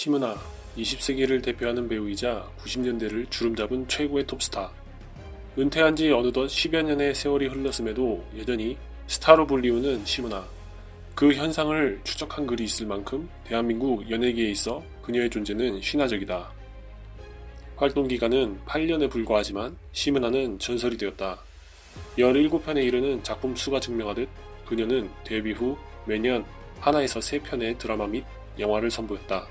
심은하, 20세기를 대표하는 배우이자 90년대를 주름잡은 최고의 톱스타. 은퇴한 지 어느덧 10여 년의 세월이 흘렀음에도 여전히 스타로 불리우는 심은하. 그 현상을 추적한 글이 있을 만큼 대한민국 연예계에 있어 그녀의 존재는 신화적이다. 활동 기간은 8년에 불과하지만 심은하는 전설이 되었다. 17편에 이르는 작품 수가 증명하듯 그녀는 데뷔 후 매년 하나에서 3편의 드라마 및 영화를 선보였다.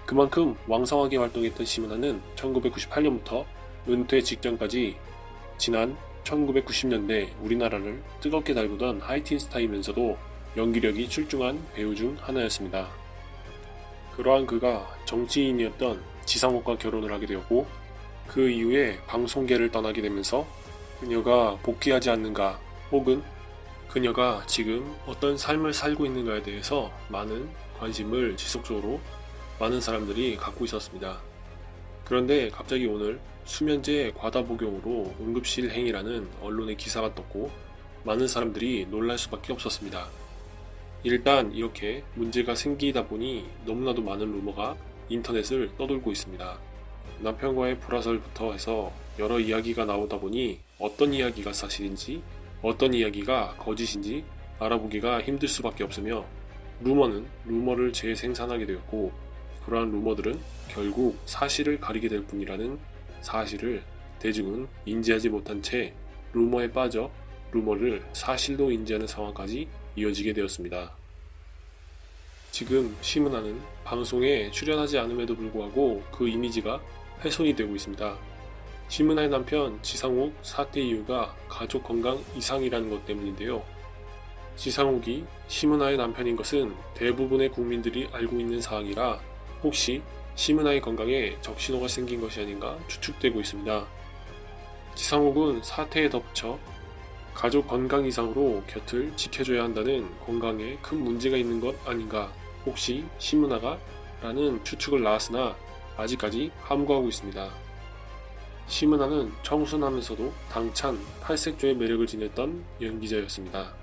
그만큼 왕성하게 활동했던 심은하는 1998년부터 은퇴 직전까지 지난 1990년대 우리나라를 뜨겁게 달구던 하이틴 스타이면서도 연기력이 출중한 배우 중 하나였습니다. 그러한 그가 정치인이었던 지상욱과 결혼을 하게 되었고 그 이후에 방송계를 떠나게 되면서 그녀가 복귀하지 않는가 혹은 그녀가 지금 어떤 삶을 살고 있는가에 대해서 많은 관심을 지속적으로 많은 사람들이 갖고 있었습니다. 그런데 갑자기 오늘 수면제 과다 복용으로 응급실 행이라는 언론의 기사가 떴고 많은 사람들이 놀랄 수밖에 없었습니다. 일단 이렇게 문제가 생기다 보니 너무나도 많은 루머가 인터넷을 떠돌고 있습니다. 남편과의 불화설부터 해서 여러 이야기가 나오다 보니 어떤 이야기가 사실인지 어떤 이야기가 거짓인지 알아보기가 힘들 수밖에 없으며 루머는 루머를 재생산하게 되었고 그러한 루머들은 결국 사실을 가리게 될 뿐이라는 사실을 대중은 인지하지 못한 채 루머에 빠져 루머를 사실로 인지하는 상황까지 이어지게 되었습니다. 지금 심은하는 방송에 출연하지 않음에도 불구하고 그 이미지가 훼손이 되고 있습니다. 심은하의 남편 지상욱 사퇴 이유가 가족 건강 이상이라는 것 때문인데요. 지상욱이 심은하의 남편인 것은 대부분의 국민들이 알고 있는 사항이라 혹시 심은하의 건강에 적신호가 생긴 것이 아닌가 추측되고 있습니다. 지상욱은 사퇴에 덧붙여 가족 건강 이상으로 곁을 지켜줘야 한다는 건강에 큰 문제가 있는 것 아닌가 혹시 심은하가? 라는 추측을 낳았으나 아직까지 함구하고 있습니다. 심은하는 청순하면서도 당찬 팔색조의 매력을 지녔던 연기자였습니다.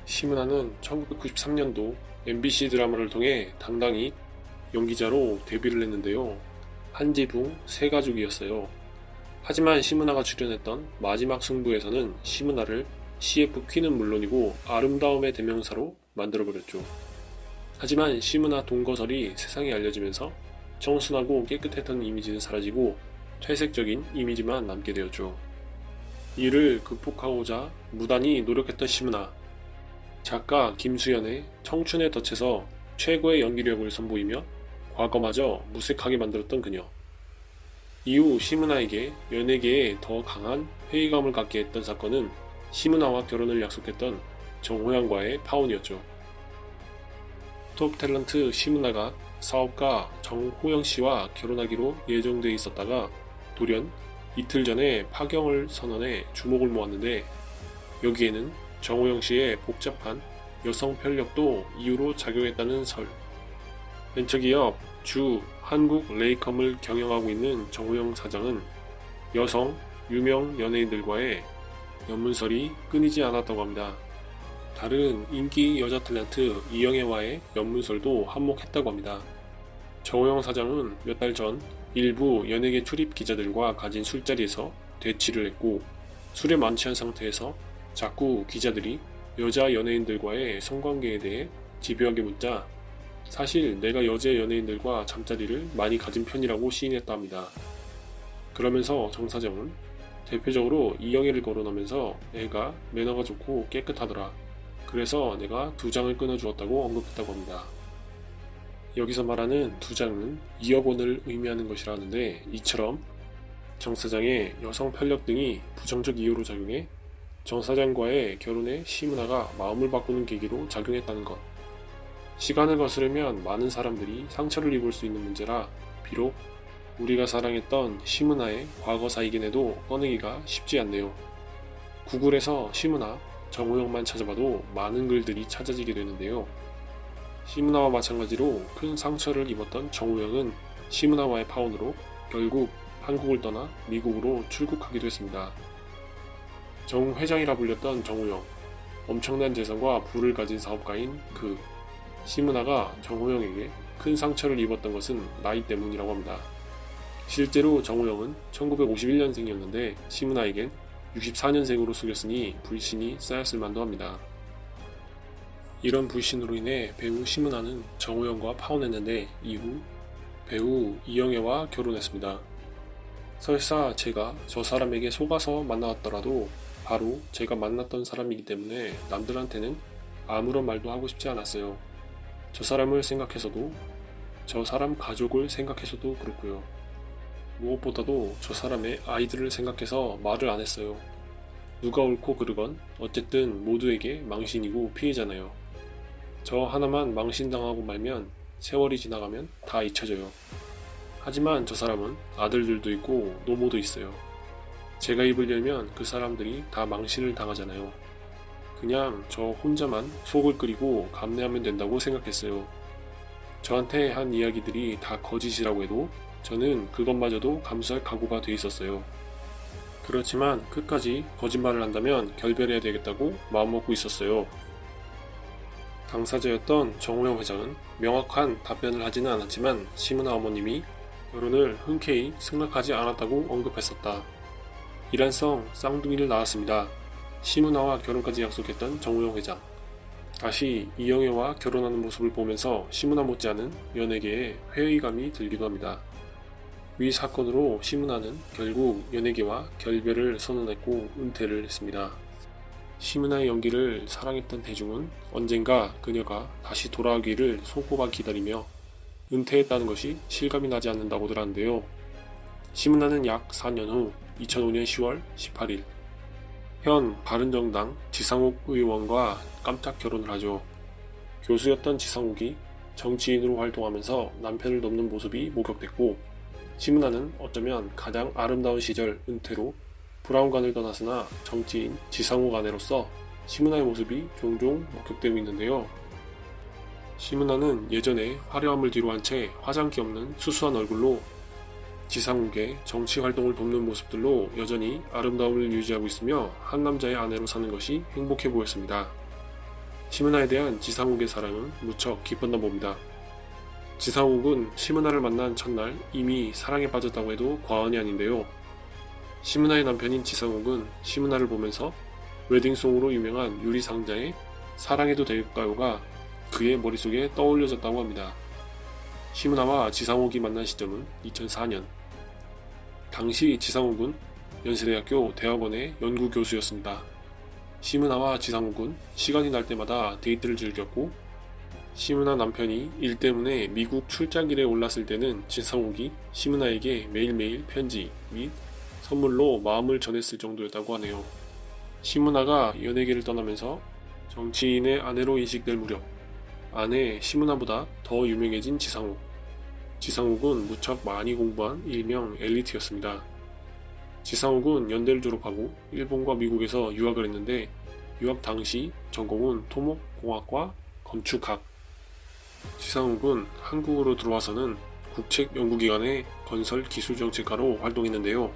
심은하는 1993년도 MBC 드라마를 통해 당당히 연기자로 데뷔를 했는데요. 한지붕 세가족이었어요. 하지만 심은하가 출연했던 마지막 승부에서는 심은하를 CF 퀸은 물론이고 아름다움의 대명사로 만들어버렸죠. 하지만 심은하 동거설이 세상에 알려지면서 청순하고 깨끗했던 이미지는 사라지고 퇴색적인 이미지만 남게 되었죠. 이를 극복하고자 무단히 노력했던 심은하. 작가 김수현의 청춘에 덫에서 최고의 연기력을 선보이며 과거마저 무색하게 만들었던 그녀. 이후 심은하에게 연예계에 더 강한 회의감을 갖게 했던 사건은 심은하와 결혼을 약속했던 정호영과의 파혼이었죠. 톱 탤런트 심은하가 사업가 정호영 씨와 결혼하기로 예정돼 있었다가 돌연 이틀 전에 파경을 선언해 주목을 모았는데 여기에는 정호영 씨의 복잡한 여성 편력도 이유로 작용했다는 설. 벤처기업 주 한국레이컴을 경영하고 있는 정호영 사장은 여성 유명 연예인들과의 연문설이 끊이지 않았다고 합니다. 다른 인기 여자 탤런트 이영애와의 연문설도 한몫했다고 합니다. 정호영 사장은 몇 달 전 일부 연예계 출입 기자들과 가진 술자리에서 대치를 했고 술에 만취한 상태에서 자꾸 기자들이 여자 연예인들과의 성관계에 대해 집요하게 묻자 사실 내가 여자 연예인들과 잠자리를 많이 가진 편이라고 시인했다 합니다. 그러면서 정 사장은 대표적으로 이영애를 거론하면서 애가 매너가 좋고 깨끗하더라. 그래서 내가 2장을 끊어주었다고 언급했다고 합니다. 여기서 말하는 2장은 2억 원을 의미하는 것이라는데 이처럼 정 사장의 여성 편력 등이 부정적 이유로 작용해 정 사장과의 결혼에 심은하가 마음을 바꾸는 계기로 작용했다는 것. 시간을 거스르면 많은 사람들이 상처를 입을 수 있는 문제라 비록 우리가 사랑했던 심은하의 과거사이긴 해도 꺼내기가 쉽지 않네요. 구글에서 심은하, 정호영만 찾아봐도 많은 글들이 찾아지게 되는데요. 심은하와 마찬가지로 큰 상처를 입었던 정호영은 심은하와의 파혼으로 결국 한국을 떠나 미국으로 출국하기도 했습니다. 정회장이라 불렸던 정호영, 엄청난 재산과 부를 가진 사업가인 그 심은하가 정호영에게 큰 상처를 입었던 것은 나이 때문이라고 합니다. 실제로 정우영은 1951년생이었는데 시문아에겐 64년생으로 속였으니 불신이 쌓였을 만도 합니다. 이런 불신으로 인해 배우 시문아는 정우영과 파혼했는데 이후 배우 이영애와 결혼했습니다. 설사 제가 저 사람에게 속아서 만나왔더라도 바로 제가 만났던 사람이기 때문에 남들한테는 아무런 말도 하고 싶지 않았어요. 저 사람을 생각해서도, 저 사람 가족을 생각해서도 그렇고요. 무엇보다도 저 사람의 아이들을 생각해서 말을 안 했어요. 누가 옳고 그르건 어쨌든 모두에게 망신이고 피해잖아요. 저 하나만 망신당하고 말면 세월이 지나가면 다 잊혀져요. 하지만 저 사람은 아들들도 있고 노모도 있어요. 제가 입을 열면 그 사람들이 다 망신을 당하잖아요. 그냥 저 혼자만 속을 끓이고 감내하면 된다고 생각했어요. 저한테 한 이야기들이 다 거짓이라고 해도 저는 그것마저도 감수할 각오가 돼 있었어요. 그렇지만 끝까지 거짓말을 한다면 결별해야 되겠다고 마음먹고 있었어요. 당사자였던 정우영 회장은 명확한 답변을 하지는 않았지만 시문아 어머님이 결혼을 흔쾌히 승낙하지 않았다고 언급했었다. 이란성 쌍둥이를 낳았습니다. 시문아와 결혼까지 약속했던 정우영 회장. 다시 이영애와 결혼하는 모습을 보면서 시문아 못지않은 연예계에 회의감이 들기도 합니다. 위 사건으로 시문아는 결국 연예계와 결별을 선언했고 은퇴를 했습니다. 시문아의 연기를 사랑했던 대중은 언젠가 그녀가 다시 돌아오기를 손꼽아 기다리며 은퇴했다는 것이 실감이 나지 않는다고들 하는데요. 시문아는 약 4년 후 2005년 10월 18일 현 바른정당 지상욱 의원과 깜짝 결혼을 하죠. 교수였던 지상욱이 정치인으로 활동하면서 남편을 돕는 모습이 목격됐고 시문아는 어쩌면 가장 아름다운 시절 은퇴로 브라운관을 떠났으나 정치인 지상욱 아내로서 시문아의 모습이 종종 목격되고 있는데요. 시문아는 예전에 화려함을 뒤로한 채 화장기 없는 수수한 얼굴로 지상욱의 정치 활동을 돕는 모습들로 여전히 아름다움을 유지하고 있으며 한 남자의 아내로 사는 것이 행복해 보였습니다. 시문아에 대한 지상욱의 사랑은 무척 깊었나 봅니다. 지상욱은 시문아를 만난 첫날 이미 사랑에 빠졌다고 해도 과언이 아닌데요. 시문아의 남편인 지상욱은 시문아를 보면서 웨딩송으로 유명한 유리상자의 사랑해도 될까요가 그의 머릿속에 떠올려졌다고 합니다. 시문아와 지상욱이 만난 시점은 2004년. 당시 지상욱은 연세대학교 대학원의 연구교수였습니다. 시문아와 지상욱은 시간이 날 때마다 데이트를 즐겼고 시문아 남편이 일 때문에 미국 출장길에 올랐을 때는 지상욱이 시문아에게 매일매일 편지 및 선물로 마음을 전했을 정도였다고 하네요. 시문아가 연예계를 떠나면서 정치인의 아내로 인식될 무렵 아내 시문아보다 더 유명해진 지상욱. 지상욱은 무척 많이 공부한 일명 엘리트였습니다. 지상욱은 연대를 졸업하고 일본과 미국에서 유학을 했는데 유학 당시 전공은 토목공학과 건축학. 지상욱은 한국으로 들어와서는 국책연구기관의 건설기술정책가로 활동했는데요.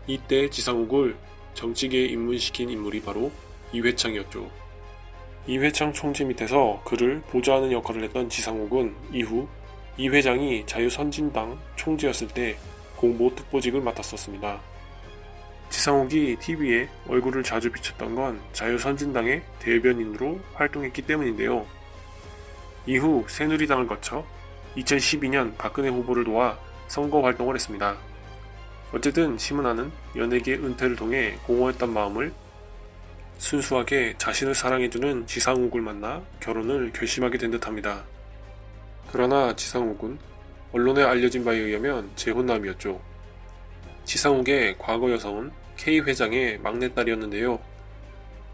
이때 지상욱을 정치계에 입문시킨 인물이 바로 이회창이었죠. 이회창 총재 밑에서 그를 보좌하는 역할을 했던 지상욱은 이후 이 회장이 자유선진당 총재였을 때 공보 특보직을 맡았었습니다. 지상욱이 TV에 얼굴을 자주 비쳤던 건 자유선진당의 대변인으로 활동했기 때문인데요. 이후 새누리당을 거쳐 2012년 박근혜 후보를 도와 선거 활동을 했습니다. 어쨌든 시문아는 연예계 은퇴를 통해 공허했던 마음을 순수하게 자신을 사랑해주는 지상욱을 만나 결혼을 결심하게 된 듯합니다. 그러나 지상욱은 언론에 알려진 바에 의하면 재혼남이었죠. 지상욱의 과거 여성은 K 회장의 막내딸이었는데요.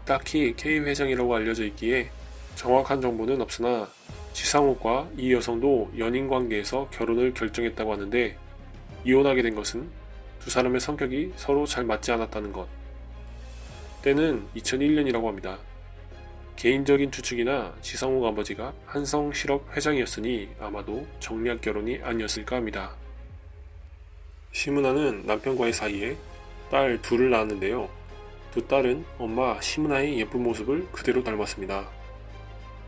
딱히 K 회장이라고 알려져 있기에 정확한 정보는 없으나 지상욱과 이 여성도 연인 관계에서 결혼을 결정했다고 하는데 이혼하게 된 것은 두 사람의 성격이 서로 잘 맞지 않았다는 것. 때는 2001년이라고 합니다. 개인적인 추측이나 지상욱 아버지가 한성실업 회장이었으니 아마도 정략 결혼이 아니었을까 합니다. 시문아는 남편과의 사이에 딸 둘을 낳았는데요. 두 딸은 엄마 시문아의 예쁜 모습을 그대로 닮았습니다.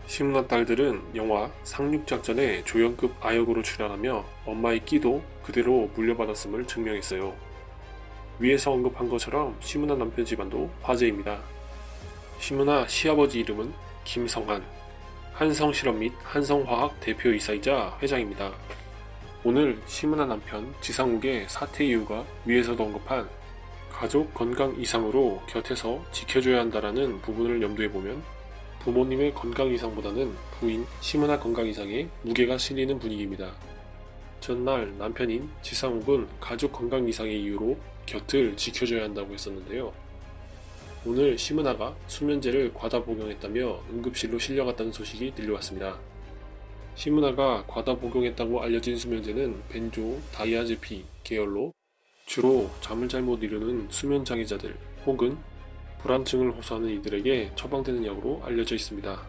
시문화 딸들은 영화 상륙작전에 조연급 아역으로 출연하며 엄마의 끼도 그대로 물려받았음을 증명했어요. 위에서 언급한 것처럼 시문화 남편 집안도 화제입니다. 시문화 시아버지 이름은 김성한, 한성실업 및 한성화학 대표이사이자 회장입니다. 오늘 시문화 남편 지상욱의 사퇴 이유가 위에서도 언급한 가족 건강 이상으로 곁에서 지켜줘야 한다라는 부분을 염두에 보면 부모님의 건강 이상보다는 부인 시문화 건강 이상에 무게가 실리는 분위기입니다. 전날 남편인 지상욱은 가족 건강 이상의 이유로 곁을 지켜줘야 한다고 했었는데요. 오늘 시문화가 수면제를 과다 복용했다며 응급실로 실려갔다는 소식이 들려왔습니다. 시문화가 과다 복용했다고 알려진 수면제는 벤조, 다이아제피 계열로 주로 잠을 잘 못 이루는 수면 장애자들 혹은 불안증을 호소하는 이들에게 처방되는 약으로 알려져 있습니다.